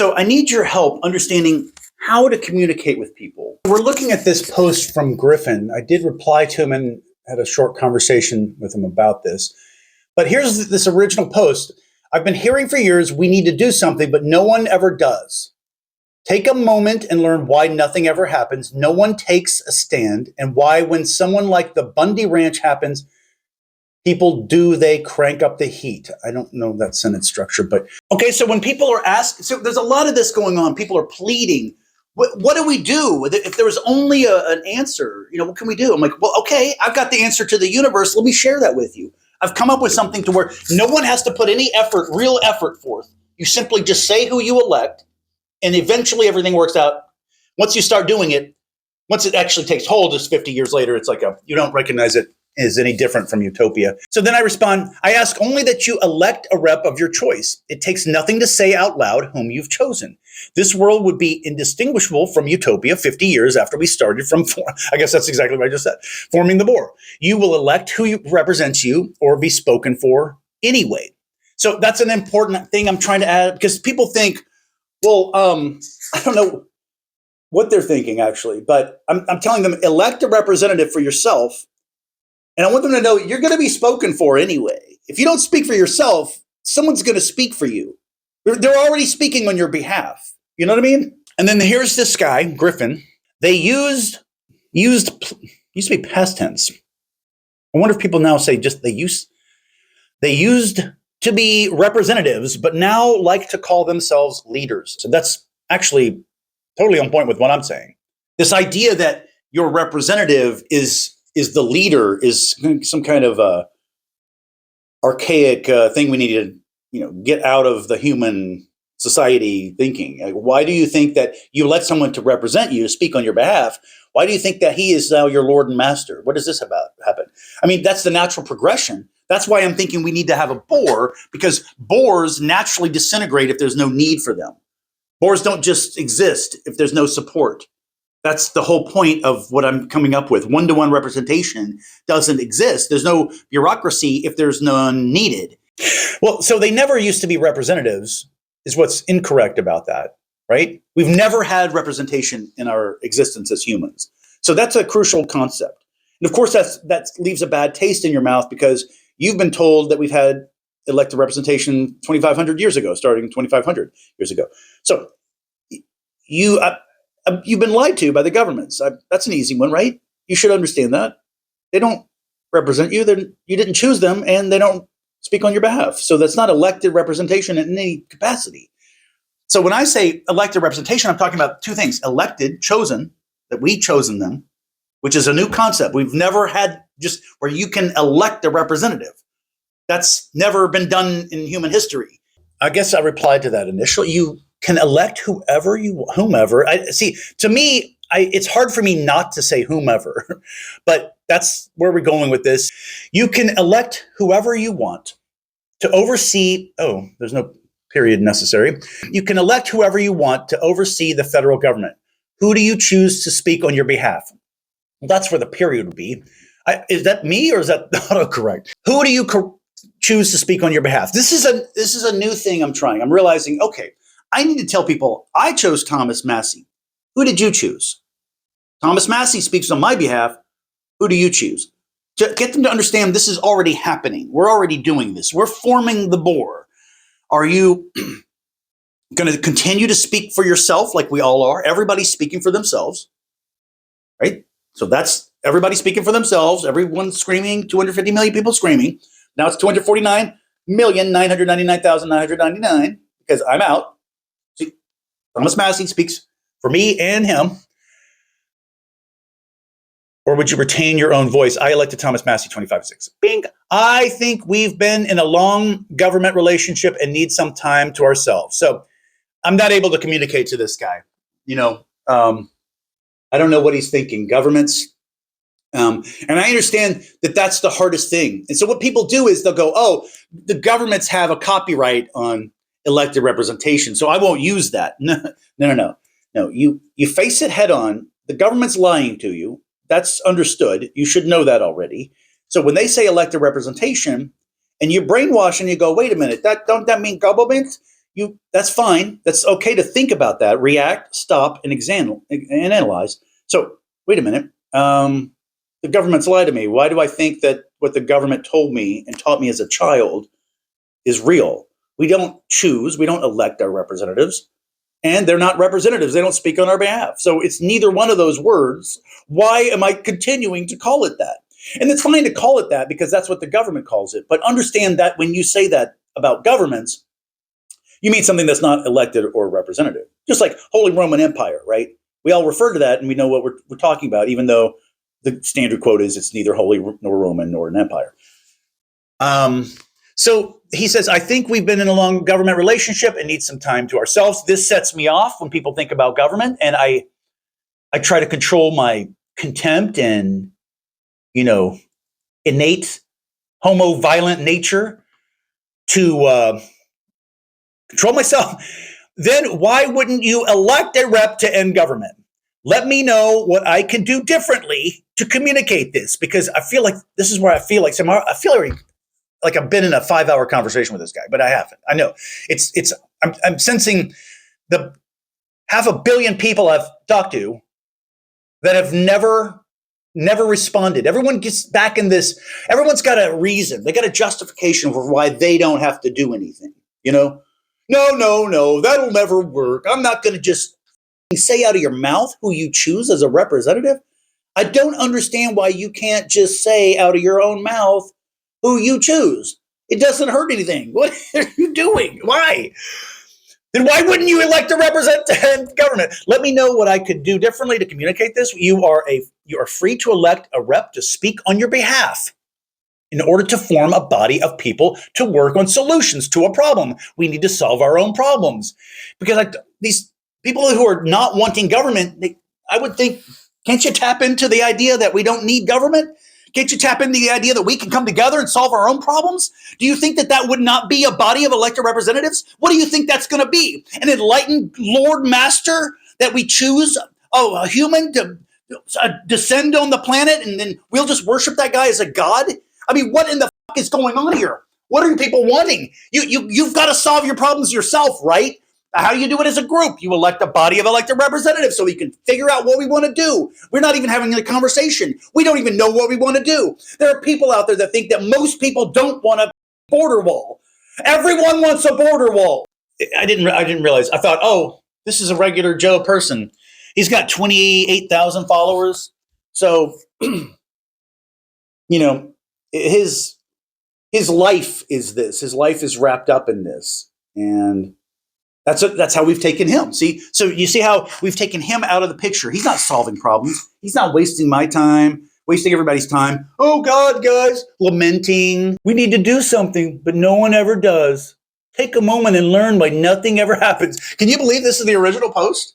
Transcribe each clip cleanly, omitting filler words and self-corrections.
So I need your help understanding how to communicate with people. We're looking at this post from Gryphon. I did reply to him and had a short conversation with him about this. But here's this original post. I've been hearing for years we need to do something, but no one ever does. Take a moment and learn why nothing ever happens. No one takes a stand, and why when someone like the Bundy Ranch happens, they crank up the heat. I don't know that sentence structure, but okay. So when people are asked, so there's a lot of this going on. People are pleading. What do we do if there was only an answer? What can we do? I'm like, well, okay, I've got the answer to the universe. Let me share that with you. I've come up with something to where no one has to put any effort, real effort forth. You simply just say who you elect, and eventually everything works out. Once you start doing it, once it actually takes hold, just 50 years later, it's like you don't recognize it as any different from utopia. So then I respond, I ask only that you elect a rep of your choice. It takes nothing to say out loud whom you've chosen. This world would be indistinguishable from utopia 50 years after we started from, I guess that's exactly what I just said, forming the Boer. You will elect who represents you or be spoken for anyway. So that's an important thing I'm trying to add, because people think, well, I don't know what they're thinking actually, but I'm telling them, elect a representative for yourself. And I want them to know you're going to be spoken for anyway. If you don't speak for yourself, someone's going to speak for you. They're already speaking on your behalf. You know what I mean? And then here's this guy, Gryphon. They used to be past tense. I wonder if people now say just they used to be representatives, but now like to call themselves leaders. So that's actually totally on point with what I'm saying. This idea that your representative is the leader is some kind of archaic thing we need to get out of the human society thinking. Like, why do you think that you let someone to represent you, to speak on your behalf? Why do you think that he is now your Lord and Master? What does this happen? I mean, that's the natural progression. That's why I'm thinking we need to have a Boer, because Boers naturally disintegrate if there's no need for them. Boers don't just exist if there's no support. That's the whole point of what I'm coming up with. One-to-one representation doesn't exist. There's no bureaucracy if there's none needed. Well, so they never used to be representatives is what's incorrect about that, right? We've never had representation in our existence as humans. So that's a crucial concept. And of course, that leaves a bad taste in your mouth, because you've been told that we've had elected representation 2,500 years ago, starting 2,500 years ago. So you've been lied to by the governments. That's an easy one, right? You should understand that. They don't represent you. You didn't choose them, and they don't speak on your behalf. So that's not elected representation in any capacity. So when I say elected representation, I'm talking about two things: elected, chosen, that we chosen them, which is a new concept. We've never had just where you can elect a representative. That's never been done in human history. I guess I replied to that initially. You can elect whomever. To me, it's hard for me not to say whomever, but that's where we're going with this. You can elect whoever you want to oversee. Oh, there's no period necessary. You can elect whoever you want to oversee the federal government. Who do you choose to speak on your behalf? Well, that's where the period would be. Is that me, or is that autocorrect? Who do you choose to speak on your behalf? This is a new thing I'm trying. I'm realizing, okay, I need to tell people I chose Thomas Massey. Who did you choose? Thomas Massey speaks on my behalf. Who do you choose? To get them to understand this is already happening. We're already doing this. We're forming the Boer. Are you going to continue to speak for yourself like we all are? Everybody's speaking for themselves, right? So that's everybody speaking for themselves. Everyone screaming, 250 million people screaming. Now it's 249,999,999 because I'm out. See, Thomas Massey speaks for me and him. Or would you retain your own voice? I elected Thomas Massey 25-6. Bing. I think we've been in a long government relationship and need some time to ourselves. So I'm not able to communicate to this guy. I don't know what he's thinking. Governments. And I understand that that's the hardest thing. And so what people do is they'll go, oh, the governments have a copyright on elected representation, so I won't use that. No. You face it head on. The government's lying to you. That's understood. You should know that already. So when they say elected representation and you brainwash and you go, wait a minute, don't that mean government? that's fine. That's okay to think about that, react, stop, and examine and analyze. So wait a minute. The government's lied to me. Why do I think that what the government told me and taught me as a child is real? We don't choose, we don't elect our representatives, and they're not representatives. They don't speak on our behalf. So it's neither one of those words. Why am I continuing to call it that? And it's fine to call it that because that's what the government calls it. But understand that when you say that about governments, you mean something that's not elected or representative. Just like Holy Roman Empire, right? We all refer to that and we know what we're talking about, even though the standard quote is it's neither holy nor Roman nor an empire. So he says, I think we've been in a long government relationship and need some time to ourselves. This sets me off when people think about government. And I try to control my contempt and, innate homo-violent nature to control myself. Then why wouldn't you elect a rep to end government? Let me know what I can do differently to communicate this, because I feel like this is where I feel like I've been in a 5-hour conversation with this guy, but I haven't. I know I'm sensing the 500 million people I've talked to that have never responded. Everyone gets back in this. Everyone's got a reason. They got a justification for why they don't have to do anything. No, that'll never work. I'm not going to just say out of your mouth who you choose as a representative. I don't understand why you can't just say out of your own mouth who you choose. It doesn't hurt anything. What are you doing? Why? Then why wouldn't you elect a representative government? Let me know what I could do differently to communicate this. You are free to elect a rep to speak on your behalf in order to form a body of people to work on solutions to a problem. We need to solve our own problems. Because these people who are not wanting government, I would think, can't you tap into the idea that we don't need government? Can't you tap into the idea that we can come together and solve our own problems? Do you think that would not be a body of elected representatives? What do you think that's going to be? An enlightened Lord Master that we choose, a human to descend on the planet, and then we'll just worship that guy as a god? I mean, what in the fuck is going on here? What are people wanting? You've got to solve your problems yourself, right? How do you do it as a group? You elect a body of elected representatives so we can figure out what we want to do. We're not even having a conversation. We don't even know what we want to do. There are people out there that think that most people don't want a border wall. Everyone wants a border wall. I didn't realize. I thought, oh, this is a regular Joe person. He's got 28,000 followers. So, his life is this. His life is wrapped up in this. And that's how we've taken him. See, so you see how we've taken him out of the picture. He's not solving problems. He's not wasting my time, wasting everybody's time. Oh God, guys, lamenting. We need to do something, but no one ever does. Take a moment and learn why nothing ever happens. Can you believe this is the original post?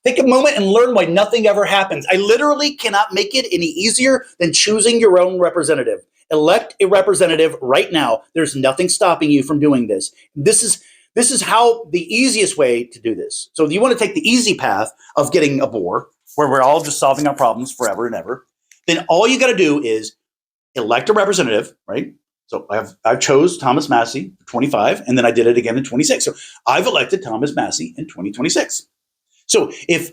Take a moment and learn why nothing ever happens. I literally cannot make it any easier than choosing your own representative. Elect a representative right now. There's nothing stopping you from doing this. This is how the easiest way to do this. So if you want to take the easy path of getting a bore, where we're all just solving our problems forever and ever, then all you got to do is elect a representative, right? So I chose Thomas Massey for 25, and then I did it again in 26. So I've elected Thomas Massey in 2026. So if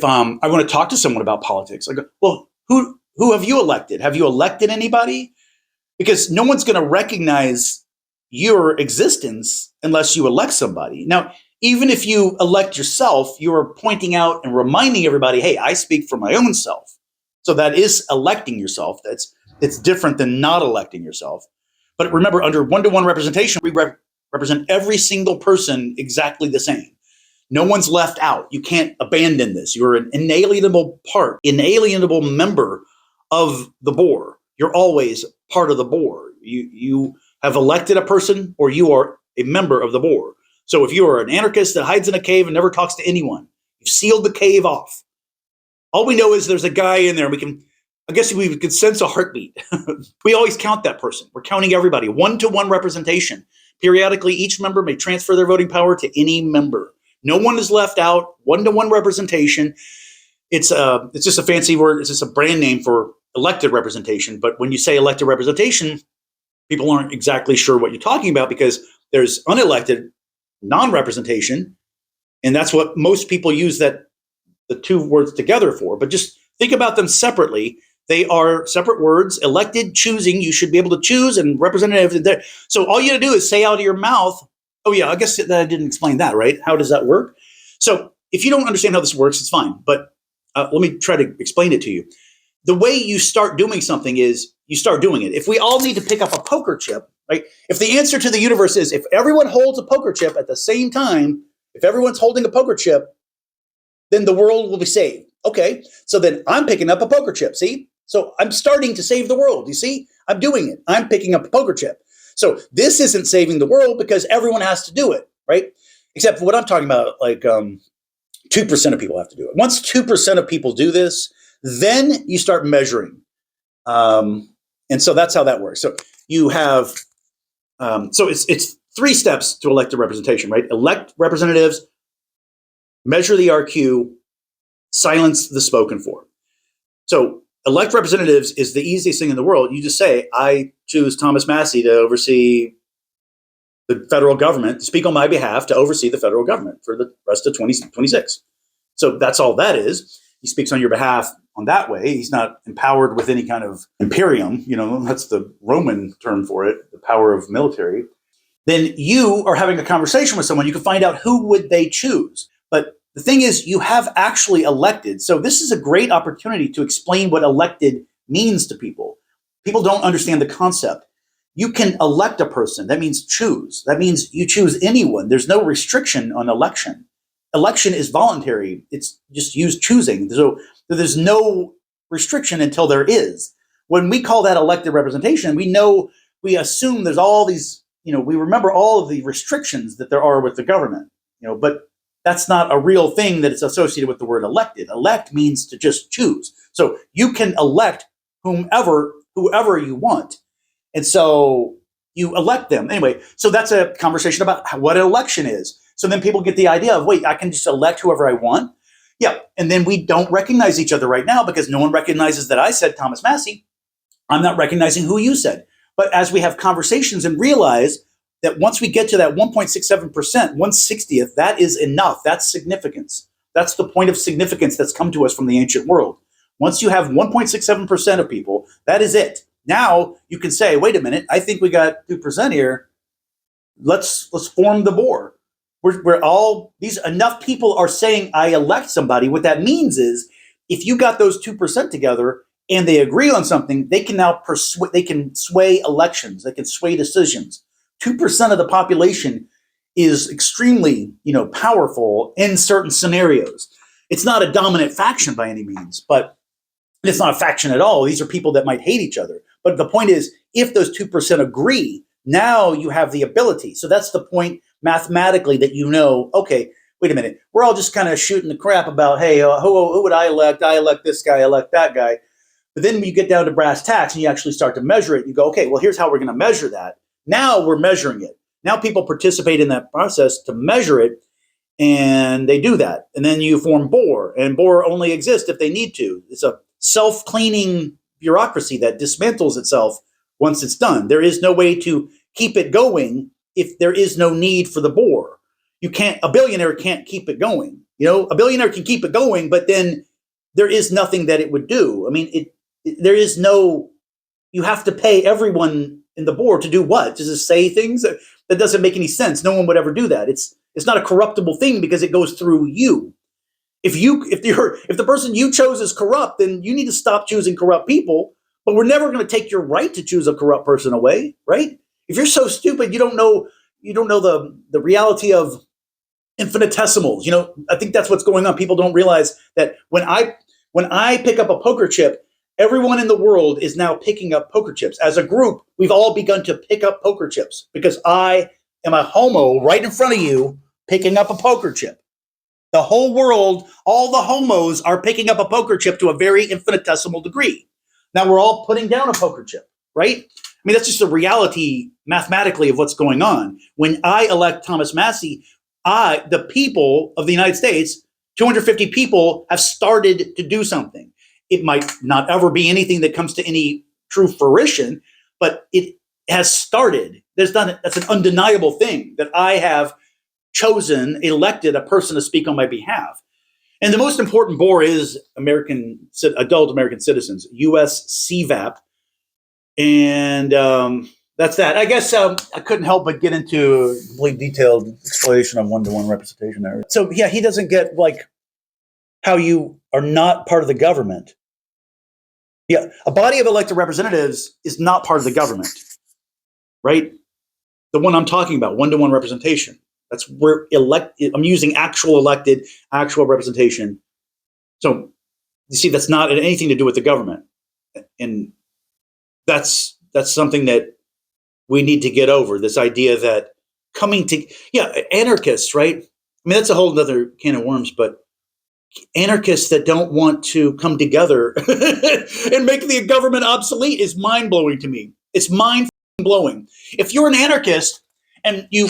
I want to talk to someone about politics, I go, well, who have you elected? Have you elected anybody? Because no one's going to recognize your existence unless you elect somebody. Now, even if you elect yourself, you are pointing out and reminding everybody, hey, I speak for my own self. So that is electing yourself. It's different than not electing yourself. But remember, under one-to-one representation, we represent every single person exactly the same. No one's left out. You can't abandon this. You're an inalienable member of the board. You're always part of the board. You have elected a person, or you are a member of the board. So if you are an anarchist that hides in a cave and never talks to anyone, you've sealed the cave off. All we know is there's a guy in there. We can sense a heartbeat. We always count that person. We're counting everybody. One-to-one representation. Periodically, each member may transfer their voting power to any member. No one is left out. One-to-one representation. It's just a fancy word. It's just a brand name for elected representation. But when you say elected representation, people aren't exactly sure what you're talking about, because there's unelected non-representation, and that's what most people use that the two words together for. But just think about them separately. They are separate words. Elected, choosing. You should be able to choose, and representative. So all you got to do is say out of your mouth. Oh yeah, I guess that I didn't explain that, right? How does that work? So if you don't understand how this works, it's fine. But let me try to explain it to you. The way you start doing something is you start doing it. If we all need to pick up a poker chip, right? If the answer to the universe is if everyone holds a poker chip at the same time, if everyone's holding a poker chip, then the world will be saved. Okay, so then I'm picking up a poker chip, see? So I'm starting to save the world, you see? I'm doing it. I'm picking up a poker chip. So this isn't saving the world because everyone has to do it, right? Except for what I'm talking about, like 2% of people have to do it. Once 2% of people do this, then you start measuring. And so that's how that works. So you have, so it's 3 steps to elected representation, right? Elect representatives, measure the RQ, silence the spoken for. So elect representatives is the easiest thing in the world. You just say, I choose Thomas Massey to oversee the federal government, to speak on my behalf, to oversee the federal government for the rest of 2026. So that's all that is. He speaks on your behalf on that way. He's not empowered with any kind of imperium, that's the Roman term for it, the power of military. Then you are having a conversation with someone, you can find out who would they choose. But the thing is, you have actually elected. So this is a great opportunity to explain what elected means to people. People don't understand the concept. You can elect a person. That means choose. That means you choose anyone. There's no restriction on election. Election is voluntary. It's just use choosing. So there's no restriction until there is. When we call that elected representation, we assume there's all these, we remember all of the restrictions that there are with the government, but that's not a real thing that is associated with the word elected. Elect means to just choose. So you can elect whoever you want. And so you elect them. Anyway, so that's a conversation about what an election is. So then people get the idea of, wait, I can just elect whoever I want? Yeah. And then we don't recognize each other right now because no one recognizes that I said Thomas Massey. I'm not recognizing who you said. But as we have conversations and realize that once we get to that 1.67%, 1/60th, that is enough. That's significance. That's the point of significance that's come to us from the ancient world. Once you have 1.67% of people, that is it. Now you can say, wait a minute, I think we got 2% here. Let's form the board. We're all these enough people are saying I elect somebody. What that means is if you got those 2% together and they agree on something, they can now they can sway elections, they can sway decisions. 2% of the population is extremely, powerful in certain scenarios. It's not a dominant faction by any means, but it's not a faction at all. These are people that might hate each other. But the point is, if those 2% agree, now you have the ability. So that's the point mathematically that okay, wait a minute. We're all just kind of shooting the crap about, hey, who would I elect? I elect this guy, I elect that guy. But then when you get down to brass tacks and you actually start to measure it, you go, okay, well, here's how we're going to measure that. Now we're measuring it. Now people participate in that process to measure it, and they do that. And then you form BOR, and BOR only exists if they need to. It's a self-cleaning bureaucracy that dismantles itself once it's done. There is no way to keep it going if there is no need for the BOR. A billionaire can't keep it going. A billionaire can keep it going, but then there is nothing that it would do. I mean, there is no, you have to pay everyone in the board to do what? To just say things? That doesn't make any sense. No one would ever do that. It's not a corruptible thing because it goes through you. If the person you chose is corrupt, then you need to stop choosing corrupt people. But we're never going to take your right to choose a corrupt person away, right? If you're so stupid, you don't know the reality of infinitesimals. I think that's what's going on. People don't realize that when I pick up a poker chip, everyone in the world is now picking up poker chips. As a group, we've all begun to pick up poker chips because I am a homo right in front of you picking up a poker chip. The whole world, all the homos are picking up a poker chip to a very infinitesimal degree. Now we're all putting down a poker chip, right? I mean, that's just a reality mathematically of what's going on. When I elect Thomas Massey, the people of the United States, 250 people have started to do something. It might not ever be anything that comes to any true fruition, but it has started. That's an undeniable thing that I have chosen, elected a person to speak on my behalf. And the most important bore is adult American citizens, U.S. CVAP. And that's that. I guess I couldn't help but get into a complete detailed explanation of one-to-one representation there. So yeah, he doesn't get like how you are not part of the government. Yeah, a body of elected representatives is not part of the government, right? The one I'm talking about, one-to-one representation. That's where I'm using actual elected, actual representation. So you see, that's not anything to do with the government, and that's something that we need to get over. This idea that anarchists, right? I mean, that's a whole other can of worms, but anarchists that don't want to come together and make the government obsolete is mind-blowing to me. It's mind-blowing. If you're an anarchist and you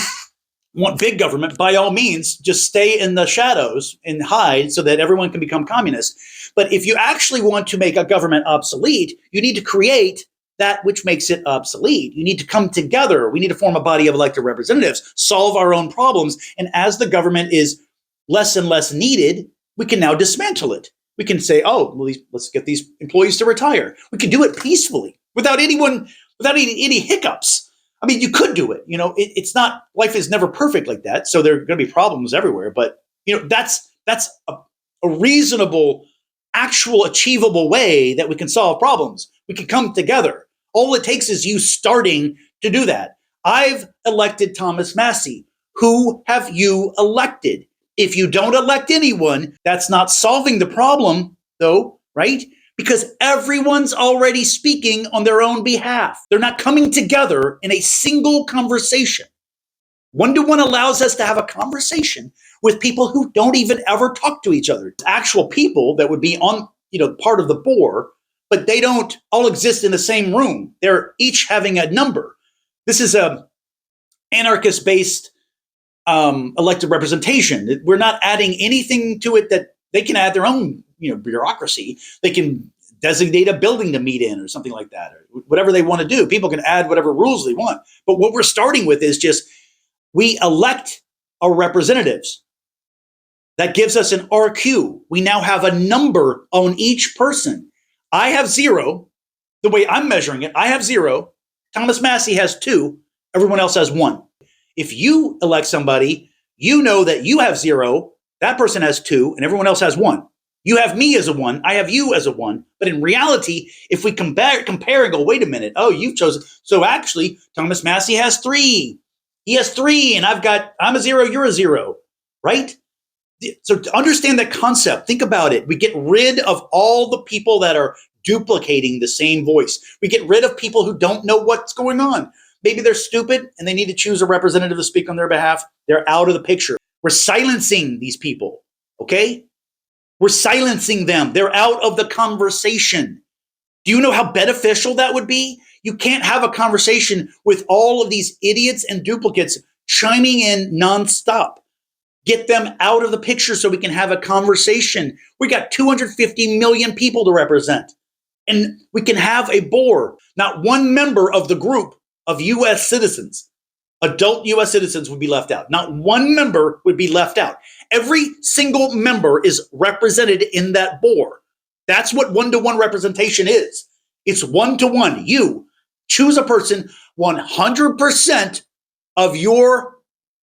want big government, by all means, just stay in the shadows and hide so that everyone can become communist. But if you actually want to make a government obsolete, you need to create that which makes it obsolete. You need to come together. We need to form a body of elected representatives, solve our own problems. And as the government is less and less needed, we can now dismantle it. We can say, oh, well, let's get these employees to retire. We can do it peacefully without any hiccups. I mean, you could do it. It's not, life is never perfect like that. So there are going to be problems everywhere. But, that's a reasonable, actual, achievable way that we can solve problems. We can come together. All it takes is you starting to do that. I've elected Thomas Massie. Who have you elected? If you don't elect anyone, that's not solving the problem, though, right? Because everyone's already speaking on their own behalf. They're not coming together in a single conversation. One-to-one allows us to have a conversation with people who don't even ever talk to each other. It's actual people that would be on, part of the board, but they don't all exist in the same room. They're each having a number. This is a anarchist-based elected representation. We're not adding anything to it that they can add their own, bureaucracy. They can designate a building to meet in or something like that, or whatever they want to do. People can add whatever rules they want. But what we're starting with is just, we elect our representatives. That gives us an RQ. We now have a number on each person. I have 0. The way I'm measuring it, I have 0. Thomas Massie has 2. Everyone else has 1. If you elect somebody, you know that you have 0, that person has 2, and everyone else has 1. You have me as a 1, I have you as a 1. But in reality, if we compare and go, wait a minute, oh, you've chosen. So actually, Thomas Massie has 3. He has 3, and I'm a 0, you're a 0, right? So to understand that concept, think about it. We get rid of all the people that are duplicating the same voice. We get rid of people who don't know what's going on. Maybe they're stupid and they need to choose a representative to speak on their behalf. They're out of the picture. We're silencing these people, okay? We're silencing them. They're out of the conversation. Do you know how beneficial that would be? You can't have a conversation with all of these idiots and duplicates chiming in nonstop. Get them out of the picture so we can have a conversation. We got 250 million people to represent. And we can have a board. Not one member of the group of U.S. citizens, adult U.S. citizens, would be left out. Not one member would be left out. Every single member is represented in that board. That's what one-to-one representation is. It's one-to-one. You choose a person, 100% of your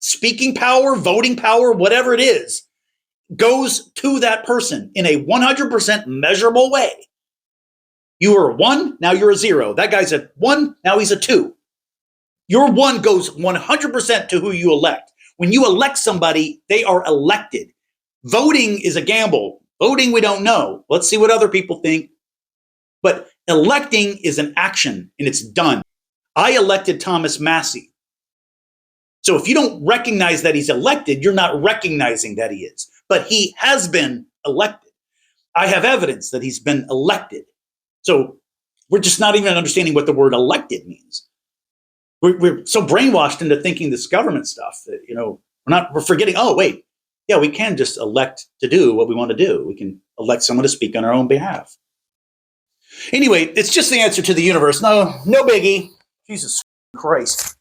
speaking power, voting power, whatever it is, goes to that person in a 100% measurable way. You are a 1, now you're a 0. That guy's a 1, now he's a 2. Your 1 goes 100% to who you elect. When you elect somebody, they are elected. Voting is a gamble. Voting, we don't know. Let's see what other people think. But electing is an action, and it's done. I elected Thomas Massie. So if you don't recognize that he's elected, you're not recognizing that he is. But he has been elected. I have evidence that he's been elected. So we're just not even understanding what the word elected means. We're so brainwashed into thinking this government stuff that, we're forgetting, oh, wait, yeah, we can just elect to do what we want to do. We can elect someone to speak on our own behalf. Anyway, it's just the answer to the universe. No biggie. Jesus Christ.